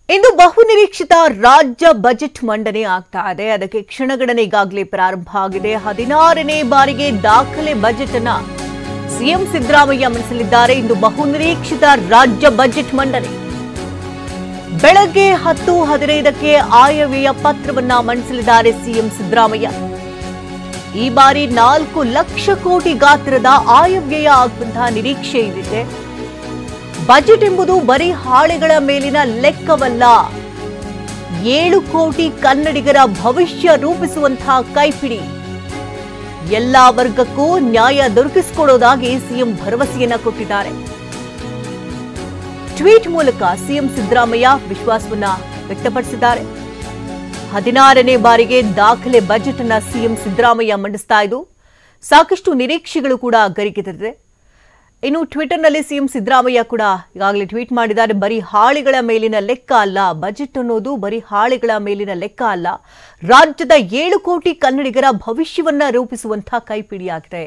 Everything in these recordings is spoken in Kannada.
ಇಂದು ಬಹುನಿರೀಕ್ಷಿತ ರಾಜ್ಯ ಬಜೆಟ್ ಮಂಡನೆ ಆಗ್ತಾ ಇದೆ. ಅದಕ್ಕೆ ಕ್ಷಣಗಣನೆ ಈಗಾಗಲೇ ಪ್ರಾರಂಭ ಆಗಿದೆ. 16ನೇ ಬಾರಿಗೆ ದಾಖಲೆ ಬಜೆಟ್ ಅನ್ನು ಸಿಎಂ ಸಿದ್ದರಾಮಯ್ಯ ಮಂಡಿಸಲಿದ್ದಾರೆ. ಇಂದು ಬಹುನಿರೀಕ್ಷಿತ ರಾಜ್ಯ ಬಜೆಟ್ ಮಂಡನೆ ಬೆಳಗ್ಗೆ 10:15ಕ್ಕೆ ಆಯವ್ಯಯ ಪತ್ರವನ್ನ ಮಂಡಿಸಲಿದ್ದಾರೆ ಸಿಎಂ ಸಿದ್ದರಾಮಯ್ಯ. ಈ ಬಾರಿ 4 ಲಕ್ಷ ಕೋಟಿ ಗಾತ್ರದ ಆಯವ್ಯಯ ಆಗುವಂತಹ ನಿರೀಕ್ಷೆ ಇದೆ. ಬಜೆಟ್ ಎಂಬುದು ಬರೀ ಹಾಳೆಗಳ ಮೇಲಿನ ಲೆಕ್ಕವಲ್ಲ, 7 ಕೋಟಿ ಕನ್ನಡಿಗರ ಭವಿಷ್ಯ ರೂಪಿಸುವಂತಹ ಕೈಪಿಡಿ. ಎಲ್ಲಾ ವರ್ಗಕ್ಕೂ ನ್ಯಾಯ ದೊರಕಿಸಿಕೊಡೋದಾಗಿ ಸಿಎಂ ಭರವಸೆಯನ್ನ ಕೊಟ್ಟಿದ್ದಾರೆ. ಟ್ವೀಟ್ ಮೂಲಕ ಸಿಎಂ ಸಿದ್ದರಾಮಯ್ಯ ವಿಶ್ವಾಸವನ್ನ ವ್ಯಕ್ತಪಡಿಸಿದ್ದಾರೆ. 16ನೇ ಬಾರಿಗೆ ದಾಖಲೆ ಬಜೆಟ್ ಅನ್ನ ಸಿಎಂ ಸಿದ್ದರಾಮಯ್ಯ ಮಂಡಿಸ್ತಾ ಇದ್ದು ಸಾಕಷ್ಟು ನಿರೀಕ್ಷೆಗಳು ಕೂಡ ಗರಿಗೆದರಿದೆ. ಇನ್ನು ಟ್ವಿಟರ್ನಲ್ಲಿ ಸಿಎಂ ಸಿದ್ದರಾಮಯ್ಯ ಕೂಡ ಈಗಾಗಲೇ ಟ್ವೀಟ್ ಮಾಡಿದ್ದಾರೆ. ಬರೀ ಹಾಳೆಗಳ ಮೇಲಿನ ಲೆಕ್ಕ ಅಲ್ಲ, ಬಜೆಟ್ ಅನ್ನೋದು ಬರೀ ಹಾಳೆಗಳ ಮೇಲಿನ ಲೆಕ್ಕ ಅಲ್ಲ, ರಾಜ್ಯದ 7 ಕೋಟಿ ಕನ್ನಡಿಗರ ಭವಿಷ್ಯವನ್ನ ರೂಪಿಸುವಂತಹ ಕೈಪಿಡಿಯಾಗಿದೆ.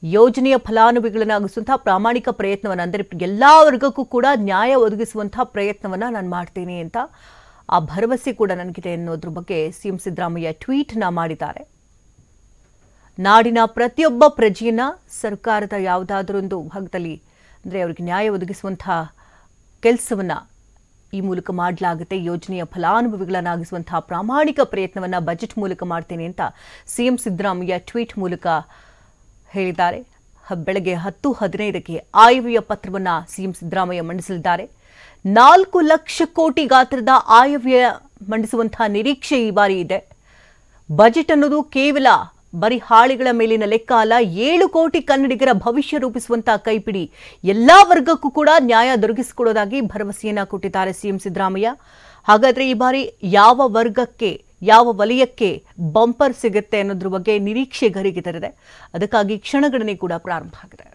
ಯೋಜನೆಯ ಫಲಾನುಭವಿಗಳನ್ನಾಗಿಸುವಂತಹ ಪ್ರಾಮಾಣಿಕ ಪ್ರಯತ್ನವನ್ನ, ಅಂದರೆ ಎಲ್ಲಾ ವರ್ಗಕ್ಕೂ ಕೂಡ ನ್ಯಾಯ ಒದಗಿಸುವಂತಹ ಪ್ರಯತ್ನವನ್ನ ನಾನು ಮಾಡ್ತೀನಿ ಅಂತ ಆ ಭರವಸೆ ಕೂಡ ನನಗಿದೆ ಅನ್ನೋದ್ರ ಬಗ್ಗೆ ಸಿಎಂ ಸಿದ್ದರಾಮಯ್ಯ ಟ್ವೀಟ್ ಮಾಡಿದ್ದಾರೆ. ನಾಡಿನ ಪ್ರತಿಯೊಬ್ಬ ಪ್ರಜೆಯನ್ನ ಸರ್ಕಾರದ ಯಾವುದಾದರೊಂದು ಭಾಗದಲ್ಲಿ ಅಂದರೆ ಅವರಿಗೆ ನ್ಯಾಯ ಒದಗಿಸುವಂತಹ ಕೆಲಸವನ್ನ ಈ ಮೂಲಕ ಮಾಡಲಾಗುತ್ತೆ. ಯೋಜನೆಯ ಫಲಾನುಭವಿಗಳನ್ನಾಗಿಸುವಂತಹ ಪ್ರಾಮಾಣಿಕ ಪ್ರಯತ್ನವನ್ನ ಬಜೆಟ್ ಮೂಲಕ ಮಾಡ್ತೇನೆ ಅಂತ ಸಿಎಂ ಸಿದ್ದರಾಮಯ್ಯ ಟ್ವೀಟ್ ಮೂಲಕ ಹೇಳಿದ್ದಾರೆ. ಬೆಳಗ್ಗೆ 10:15ಕ್ಕೆ ಆಯವ್ಯಯ ಪತ್ರವನ್ನ ಸಿಎಂ ಸಿದ್ದರಾಮಯ್ಯ ಮಂಡಿಸಲಿದ್ದಾರೆ. 4 ಲಕ್ಷ ಕೋಟಿ ಗಾತ್ರದ ಆಯವ್ಯಯ ಮಂಡಿಸುವಂತಹ ನಿರೀಕ್ಷೆ ಈ ಬಾರಿ ಇದೆ. ಬಜೆಟ್ ಅನ್ನೋದು ಕೇವಲ ಬರೀ ಹಾಳೆಗಳ ಮೇಲಿನ ಲೆಕ್ಕ ಅಲ್ಲ, 7 ಕೋಟಿ ಕನ್ನಡಿಗರ ಭವಿಷ್ಯ ರೂಪಿಸುವಂತಹ ಕೈಪಿಡಿ. ಎಲ್ಲಾ ವರ್ಗಕ್ಕೂ ಕೂಡ ನ್ಯಾಯ ದೊರಕಿಸಿಕೊಡೋದಾಗಿ ಭರವಸೆಯನ್ನ ಕೊಟ್ಟಿದ್ದಾರೆ ಸಿಎಂ ಸಿದ್ದರಾಮಯ್ಯ. ಹಾಗಾದ್ರೆ ಈ ಬಾರಿ ಯಾವ ವರ್ಗಕ್ಕೆ, ಯಾವ ವಲಯಕ್ಕೆ ಬಂಪರ್ ಸಿಗುತ್ತೆ ಅನ್ನೋದ್ರ ಬಗ್ಗೆ ನಿರೀಕ್ಷೆ ಗರಿಗೆದರಿದೆ. ಅದಕ್ಕಾಗಿ ಕ್ಷಣಗಣನೆ ಕೂಡ ಪ್ರಾರಂಭ ಆಗಿದೆ.